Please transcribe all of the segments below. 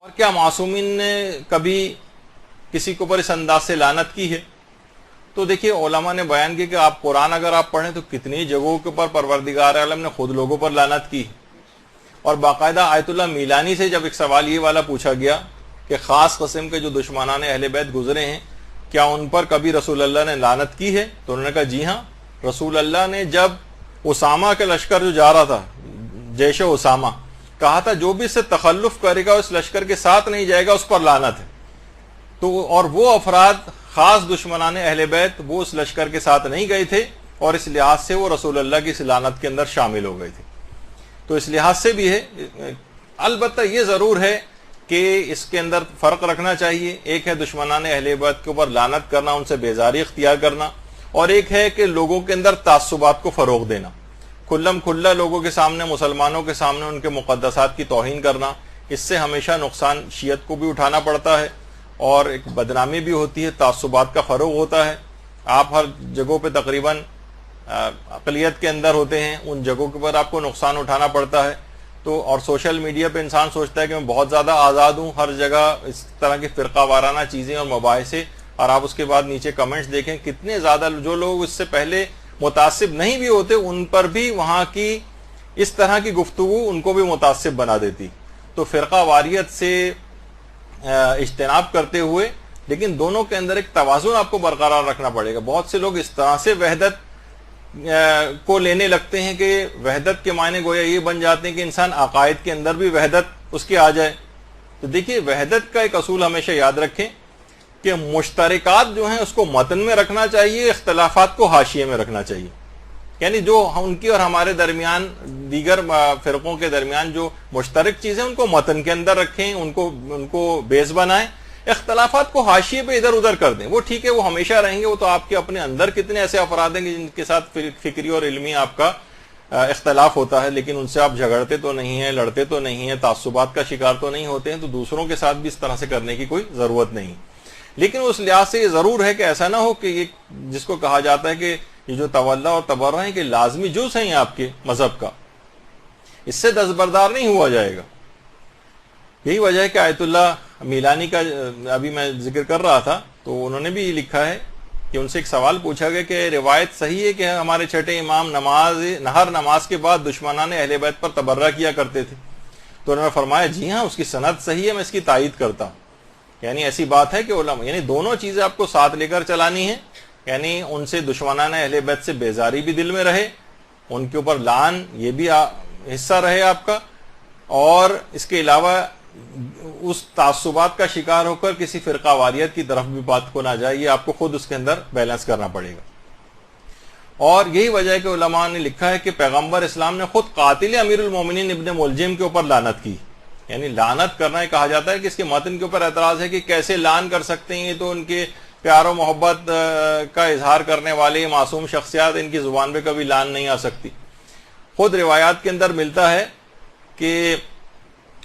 اور کیا معصومین نے کبھی کسی کے اوپر اس انداز سے لعنت کی ہے؟ تو دیکھیے علماء نے بیان کی کہ آپ قرآن اگر آپ پڑھیں تو کتنی جگہوں کے اوپر پروردگار عالم نے خود لوگوں پر لعنت کی. اور باقاعدہ آیت اللہ میلانی سے جب ایک سوال یہ والا پوچھا گیا کہ خاص قسم کے جو دشمنان اہل بیت گزرے ہیں کیا ان پر کبھی رسول اللہ نے لعنت کی ہے؟ تو انہوں نے کہا جی ہاں، رسول اللہ نے جب اسامہ کے لشکر جو جا رہا تھا، جیش اسامہ، کہا تھا جو بھی اس سے تخلف کرے گا اس لشکر کے ساتھ نہیں جائے گا اس پر لعنت ہے. تو اور وہ افراد خاص دشمنان اہل بیت وہ اس لشکر کے ساتھ نہیں گئے تھے اور اس لحاظ سے وہ رسول اللہ کی اس لعنت کے اندر شامل ہو گئے تھے. تو اس لحاظ سے بھی ہے. البتہ یہ ضرور ہے کہ اس کے اندر فرق رکھنا چاہیے. ایک ہے دشمنان اہل بیت کے اوپر لعنت کرنا، ان سے بیزاری اختیار کرنا، اور ایک ہے کہ لوگوں کے اندر تعصبات کو فروغ دینا، کھلم کھلا لوگوں کے سامنے، مسلمانوں کے سامنے ان کے مقدسات کی توہین کرنا. اس سے ہمیشہ نقصان شیعت کو بھی اٹھانا پڑتا ہے اور ایک بدنامی بھی ہوتی ہے، تعصبات کا فروغ ہوتا ہے. آپ ہر جگہوں پہ تقریباً اقلیت کے اندر ہوتے ہیں، ان جگہوں کے اوپر آپ کو نقصان اٹھانا پڑتا ہے. تو اور سوشل میڈیا پہ انسان سوچتا ہے کہ میں بہت زیادہ آزاد ہوں، ہر جگہ اس طرح کی فرقہ وارانہ چیزیں اور مباحثے، اور آپ اس کے بعد نیچے کمنٹس دیکھیں کتنے زیادہ جو لوگ اس سے پہلے متعصب نہیں بھی ہوتے ان پر بھی وہاں کی اس طرح کی گفتگو ان کو بھی متعصب بنا دیتی. تو فرقہ واریت سے اجتناب کرتے ہوئے لیکن دونوں کے اندر ایک توازن آپ کو برقرار رکھنا پڑے گا. بہت سے لوگ اس طرح سے وحدت کو لینے لگتے ہیں کہ وحدت کے معنی گویا یہ بن جاتے ہیں کہ انسان عقائد کے اندر بھی وحدت اس کی آ جائے. تو دیکھیے وحدت کا ایک اصول ہمیشہ یاد رکھیں کہ مشترکات جو ہیں اس کو متن میں رکھنا چاہیے، اختلافات کو حاشیے میں رکھنا چاہیے. یعنی جو ان کی اور ہمارے درمیان، دیگر فرقوں کے درمیان جو مشترک چیزیں ان کو متن کے اندر رکھیں، ان کو بیس بنائیں، اختلافات کو حاشیے پہ ادھر ادھر کر دیں. وہ ٹھیک ہے، وہ ہمیشہ رہیں گے، وہ تو آپ کے اپنے اندر کتنے ایسے افراد ہیں جن کے ساتھ فکری اور علمی آپ کا اختلاف ہوتا ہے، لیکن ان سے آپ جھگڑتے تو نہیں ہیں، لڑتے تو نہیں ہیں، تعصبات کا شکار تو نہیں ہوتے ہیں. تو دوسروں کے ساتھ بھی اس طرح سے کرنے کی کوئی ضرورت نہیں. لیکن اس لحاظ سے یہ ضرور ہے کہ ایسا نہ ہو کہ یہ جس کو کہا جاتا ہے کہ یہ جو تولا اور تبرہ ہیں کہ لازمی جز ہیں آپ کے مذہب کا، اس سے دستبردار نہیں ہوا جائے گا. یہی وجہ ہے کہ آیت اللہ میلانی کا ابھی میں ذکر کر رہا تھا تو انہوں نے بھی لکھا ہے کہ ان سے ایک سوال پوچھا گیا کہ روایت صحیح ہے کہ ہمارے چھٹے امام ہر نماز کے بعد دشمنان اہل بیت پر تبرہ کیا کرتے تھے. تو انہوں نے فرمایا جی ہاں، اس کی سند صحیح ہے، میں اس کی تائید کرتا ہوں. یعنی ایسی بات ہے کہ علماء یعنی دونوں چیزیں آپ کو ساتھ لے کر چلانی ہیں. یعنی ان سے دشمنان اہل بیت سے بیزاری بھی دل میں رہے، ان کے اوپر لعن یہ بھی حصہ رہے آپ کا، اور اس کے علاوہ اس تعصبات کا شکار ہو کر کسی فرقہ واریت کی طرف بھی بات کو نہ جائے. یہ آپ کو خود اس کے اندر بیلنس کرنا پڑے گا. اور یہی وجہ ہے کہ علماء نے لکھا ہے کہ پیغمبر اسلام نے خود قاتل امیر المومنین ابن ملجم کے اوپر لعنت کی. یعنی لعنت کرنا یہ کہا جاتا ہے کہ اس کے متن کے اوپر اعتراض ہے کہ کیسے لعن کر سکتے ہیں، یہ تو ان کے پیار و محبت کا اظہار کرنے والے معصوم شخصیات، ان کی زبان پہ کبھی لعن نہیں آ سکتی. خود روایات کے اندر ملتا ہے کہ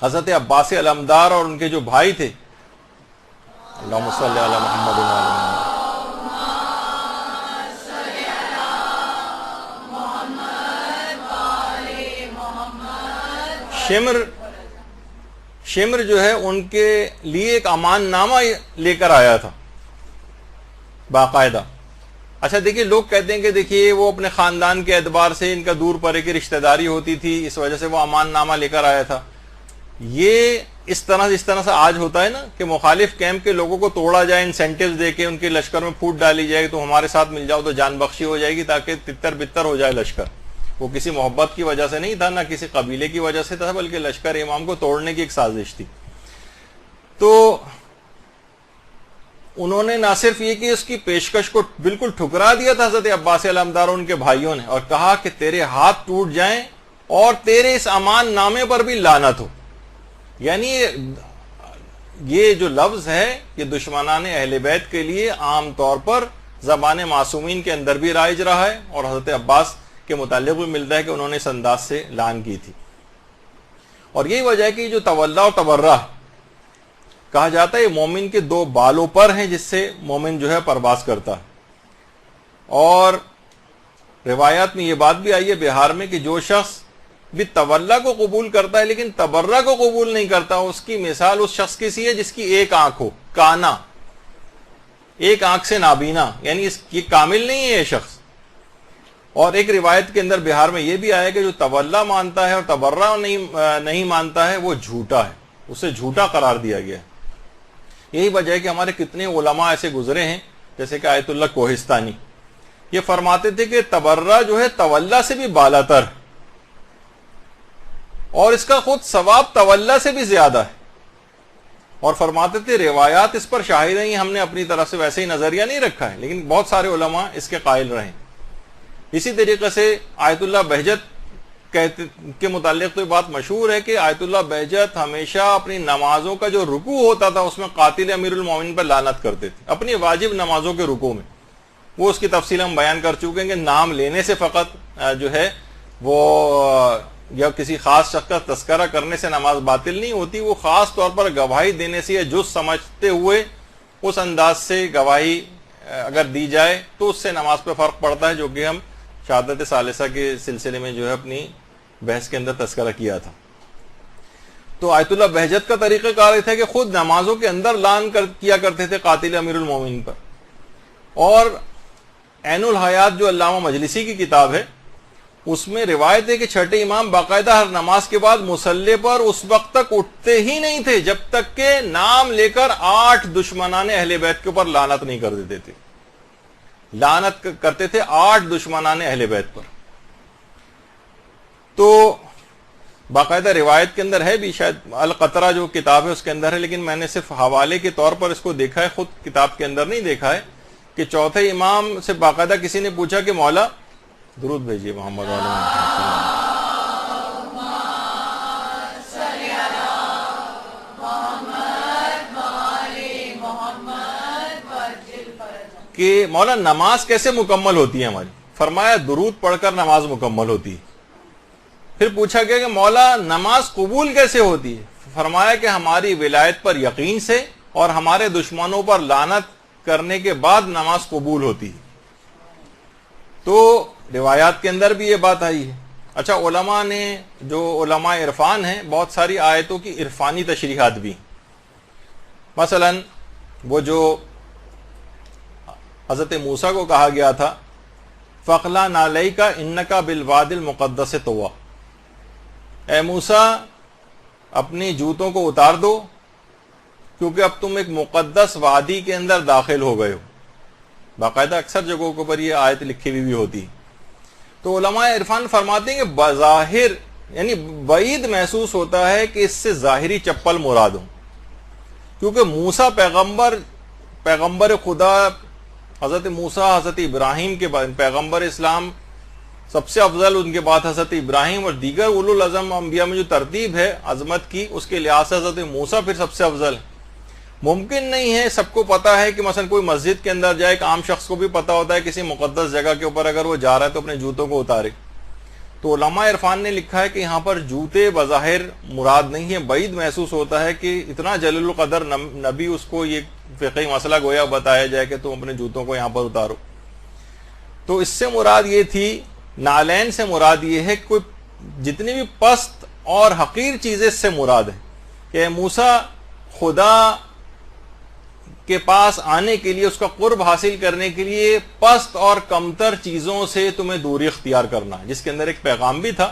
حضرت عباس علمدار اور ان کے جو بھائی تھے، اللہم صلی علی محمد و علی محمد، شمر جو ہے ان کے لیے ایک امان نامہ لے کر آیا تھا باقاعدہ. اچھا دیکھیے، لوگ کہتے ہیں کہ دیکھیے وہ اپنے خاندان کے اعتبار سے ان کا دور پرے کی رشتہ داری ہوتی تھی، اس وجہ سے وہ امان نامہ لے کر آیا تھا. یہ اس طرح سے آج ہوتا ہے نا کہ مخالف کیمپ کے لوگوں کو توڑا جائے، انسینٹیوز دے کے ان کے لشکر میں پھوٹ ڈالی جائے تو ہمارے ساتھ مل جاؤ تو جان بخشی ہو جائے گی، تاکہ تتر بتر ہو جائے لشکر. وہ کسی محبت کی وجہ سے نہیں تھا، نہ کسی قبیلے کی وجہ سے تھا، بلکہ لشکر امام کو توڑنے کی ایک سازش تھی. تو انہوں نے نہ صرف یہ کہ اس کی پیشکش کو بالکل ٹھکرا دیا تھا حضرت عباس علمدار اور ان کے بھائیوں نے، اور کہا کہ تیرے ہاتھ ٹوٹ جائیں اور تیرے اس امان نامے پر بھی لعنت ہو. یعنی یہ جو لفظ ہے یہ دشمنان اہل بیت کے لیے عام طور پر زبان معصومین کے اندر بھی رائج رہا ہے، اور حضرت عباس کے متعلق بھی ملتا ہے کہ انہوں نے اس انداز سے لعن کی تھی. اور یہی وجہ ہے کہ جو تولا اور تبرہ کہا جاتا ہے یہ مومن کے دو بالوں پر ہیں جس سے مومن جو ہے پرواز کرتا ہے. اور روایات میں یہ بات بھی آئی ہے بہار میں کہ جو شخص بھی تولا کو قبول کرتا ہے لیکن تبرہ کو قبول نہیں کرتا. اس کی مثال اس شخص کی سی ہے جس کی ایک آنکھ ہو, کانا, ایک آنکھ سے نابینا, یعنی یہ کامل نہیں ہے یہ شخص. اور ایک روایت کے اندر بہار میں یہ بھی آیا کہ جو تولا مانتا ہے اور تبرہ نہیں مانتا ہے وہ جھوٹا ہے, اسے جھوٹا قرار دیا گیا ہے. یہی وجہ ہے کہ ہمارے کتنے علماء ایسے گزرے ہیں, جیسے کہ آیت اللہ کوہستانی, یہ فرماتے تھے کہ تبرہ جو ہے تولا سے بھی بالا تر اور اس کا خود ثواب تولا سے بھی زیادہ ہے. اور فرماتے تھے روایات اس پر شاہد ہیں, ہم نے اپنی طرف سے ویسے ہی نظریہ نہیں رکھا ہے, لیکن بہت سارے علماء اس کے قائل رہے. اسی طریقے سے آیت اللہ بہجت کے متعلق تو یہ بات مشہور ہے کہ آیت اللہ بہجت ہمیشہ اپنی نمازوں کا جو رکوع ہوتا تھا اس میں قاتل امیر المومنین پر لعنت کرتے تھے, اپنی واجب نمازوں کے رکوع میں. وہ اس کی تفصیل ہم بیان کر چکے ہیں کہ نام لینے سے فقط جو ہے وہ یا کسی خاص شخص کا تذکرہ کرنے سے نماز باطل نہیں ہوتی, وہ خاص طور پر گواہی دینے سے یا جز سمجھتے ہوئے اس انداز سے گواہی اگر دی جائے تو اس سے نماز پہ فرق پڑتا ہے, جو کہ ہم شہادت ثالثہ کے سلسلے میں جو ہے اپنی بحث کے اندر تذکرہ کیا تھا. تو آیت اللہ بہجت کا طریقہ کار یہ تھا کہ خود نمازوں کے اندر لعن کیا کرتے تھے قاتل امیر المومنین پر. اور عین الحیات جو علامہ مجلسی کی کتاب ہے اس میں روایت ہے کہ چھٹے امام باقاعدہ ہر نماز کے بعد مصلی پر اس وقت تک اٹھتے ہی نہیں تھے جب تک کہ نام لے کر 8 دشمنان اہل بیت کے اوپر لعنت نہیں کر دیتے تھے. لعنت کرتے تھے 8 دشمنان اہل بیت پر. تو باقاعدہ روایت کے اندر ہے بھی, شاید القطرہ جو کتاب ہے اس کے اندر ہے, لیکن میں نے صرف حوالے کے طور پر اس کو دیکھا ہے, خود کتاب کے اندر نہیں دیکھا ہے, کہ چوتھے امام سے باقاعدہ کسی نے پوچھا کہ مولا درود بھیجیے محمد کہ مولا نماز کیسے مکمل ہوتی ہے ہماری. فرمایا درود پڑھ کر نماز مکمل ہوتی ہے. پھر پوچھا گیا کہ مولا نماز قبول کیسے ہوتی ہے. فرمایا کہ ہماری ولایت پر یقین سے اور ہمارے دشمنوں پر لعنت کرنے کے بعد نماز قبول ہوتی ہے. تو روایات کے اندر بھی یہ بات آئی ہے. اچھا, علماء نے جو علماء عرفان ہیں بہت ساری آیتوں کی عرفانی تشریحات بھی. مثلا وہ جو حضرت موسیٰ کو کہا گیا تھا فَقْلَا نَعْلَيْكَ إِنَّكَ بِالْوَادِ الْمُقَدَّسِ طُوَىٰ, اے موسیٰ اپنی جوتوں کو اتار دو کیونکہ اب تم ایک مقدس وادی کے اندر داخل ہو گئے ہو. باقاعدہ اکثر جگہوں کے اوپر یہ آیت لکھی ہوئی بھی ہوتی. تو علماء عرفان فرماتے ہیں کہ بظاہر یعنی بعید محسوس ہوتا ہے کہ اس سے ظاہری چپل مراد ہو, کیونکہ موسیٰ پیغمبر خدا, حضرت موسیٰ حضرت ابراہیم کے بعد پیغمبر اسلام سب سے افضل, ان کے بعد حضرت ابراہیم اور دیگر اولو العزم انبیاء میں جو ترتیب ہے عظمت کی اس کے لحاظ سے حضرت موسیٰ پھر سب سے افضل. ممکن نہیں ہے, سب کو پتا ہے کہ مثلا کوئی مسجد کے اندر جائے, ایک عام شخص کو بھی پتا ہوتا ہے کسی مقدس جگہ کے اوپر اگر وہ جا رہا ہے تو اپنے جوتوں کو اتارے. تو علماء عرفان نے لکھا ہے کہ یہاں پر جوتے بظاہر مراد نہیں ہے. بعید محسوس ہوتا ہے کہ اتنا جلیل القدر نبی, اس کو یہ فقہی مسئلہ گویا بتایا جائے کہ تم اپنے جوتوں کو یہاں پر اتارو. تو اس سے مراد یہ تھی, نالین سے مراد یہ ہے کہ کوئی جتنی بھی پست اور حقیر چیزیں اس سے مراد ہے کہ موسیٰ خدا کے پاس آنے کے لیے, اس کا قرب حاصل کرنے کے لیے پست اور کمتر چیزوں سے تمہیں دوری اختیار کرنا ہے, جس کے اندر ایک پیغام بھی تھا.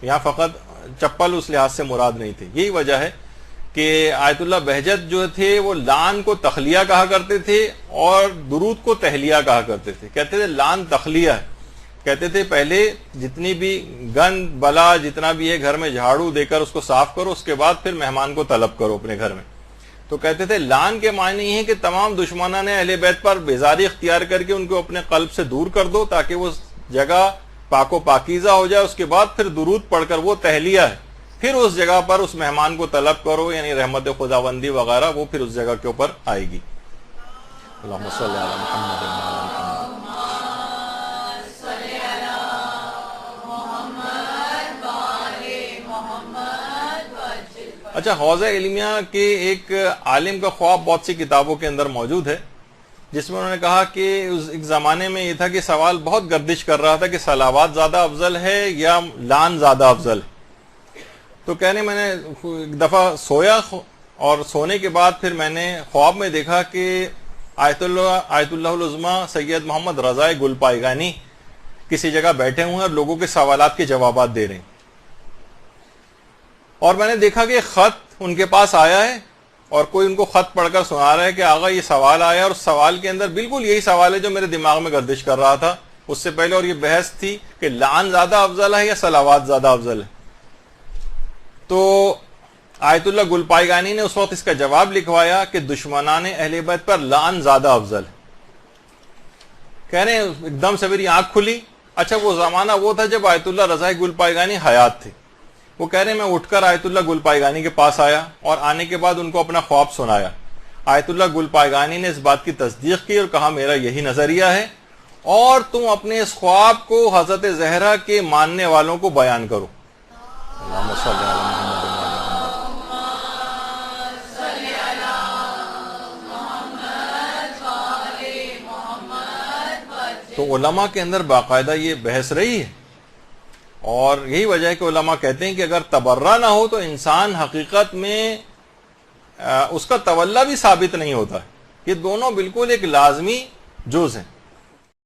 یہاں فقط چپل اس لحاظ سے مراد نہیں تھے. یہی وجہ ہے کہ آیت اللہ بہجت جو تھے وہ لعن کو تخلیہ کہا کرتے تھے اور درود کو تہلیہ کہا کرتے تھے. کہتے تھے لعن تخلیہ ہے, کہتے تھے پہلے جتنی بھی گند بلا جتنا بھی ہے گھر میں جھاڑو دے کر اس کو صاف کرو, اس کے بعد پھر مہمان کو طلب کرو اپنے گھر میں. تو کہتے تھے لعن کے معنی یہ ہے کہ تمام دشمنان اہل بیت پر بیزاری اختیار کر کے ان کو اپنے قلب سے دور کر دو تاکہ وہ جگہ پاک و پاکیزہ ہو جائے. اس کے بعد پھر درود پڑھ کر, وہ تہلیہ ہے, پھر اس جگہ پر اس مہمان کو طلب کرو, یعنی رحمت خداوندی وغیرہ وہ پھر اس جگہ کے اوپر آئے گی. اللہم صلی علی محمد وعلی آل محمد. اچھا, حوضہ علمیہ کے ایک عالم کا خواب بہت سی کتابوں کے اندر موجود ہے, جس میں انہوں نے کہا کہ ایک زمانے میں یہ تھا کہ سوال بہت گردش کر رہا تھا کہ صلوات زیادہ افضل ہے یا لعن زیادہ افضل ہے. تو کہنے میں نے ایک دفعہ سویا اور سونے کے بعد پھر میں نے خواب میں دیکھا کہ آیت اللہ العظمی سید محمد رضا گل پائگانی کسی جگہ بیٹھے ہوئے ہیں اور لوگوں کے سوالات کے جوابات دے رہے ہیں، اور میں نے دیکھا کہ خط ان کے پاس آیا ہے اور کوئی ان کو خط پڑھ کر سنا رہا ہے کہ آغا یہ سوال آیا، اور سوال کے اندر بالکل یہی سوال ہے جو میرے دماغ میں گردش کر رہا تھا اس سے پہلے، اور یہ بحث تھی کہ لعن زیادہ افضل ہے یا صلوات زیادہ افضل ہے. تو آیت اللہ گل پائگانی نے اس وقت اس کا جواب لکھوایا کہ دشمنان اہل بیت پر لعن زیادہ افضل ہے. کہہ رہے ہیں ایک دم سے میری آنکھ کھلی. اچھا وہ زمانہ وہ تھا جب آیت اللہ رضا گل پائگانی حیات تھے. وہ کہہ رہے ہیں میں اٹھ کر آیت اللہ گل پائگانی کے پاس آیا اور آنے کے بعد ان کو اپنا خواب سنایا. آیت اللہ گل پائگانی نے اس بات کی تصدیق کی اور کہا میرا یہی نظریہ ہے، اور تم اپنے اس خواب کو حضرت زہرا کے ماننے والوں کو بیان کرو. اللہم صلی علی محمد. تو علماء کے اندر باقاعدہ یہ بحث رہی ہے، اور یہی وجہ ہے کہ علماء کہتے ہیں کہ اگر تبرہ نہ ہو تو انسان حقیقت میں اس کا تولا بھی ثابت نہیں ہوتا ہے. یہ دونوں بالکل ایک لازمی جز ہیں.